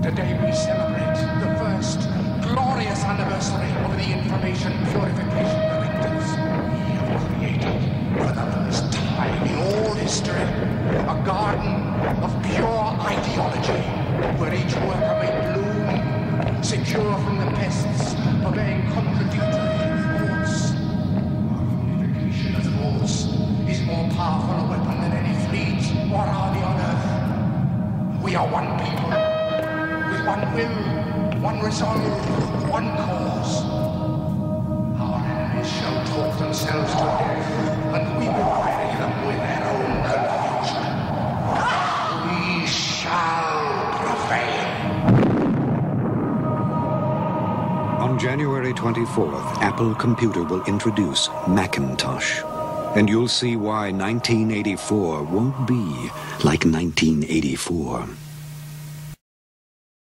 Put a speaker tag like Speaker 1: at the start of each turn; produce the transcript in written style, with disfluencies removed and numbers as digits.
Speaker 1: Today we celebrate the first glorious anniversary of the Information Purification Directives. We have created, for the first time in all history, a garden of pure ideology, where each worker may bloom, secure from the pests, obeying contradictory thoughts. Our unification of thoughts is more powerful a weapon than any fleet or army on earth. We are one people, with one will, one resolve, one cause. Our enemies shall talk themselves to death, and we will bury them with their own confusion. We shall prevail.
Speaker 2: On January 24th, Apple Computer will introduce Macintosh. And you'll see why 1984 won't be like 1984.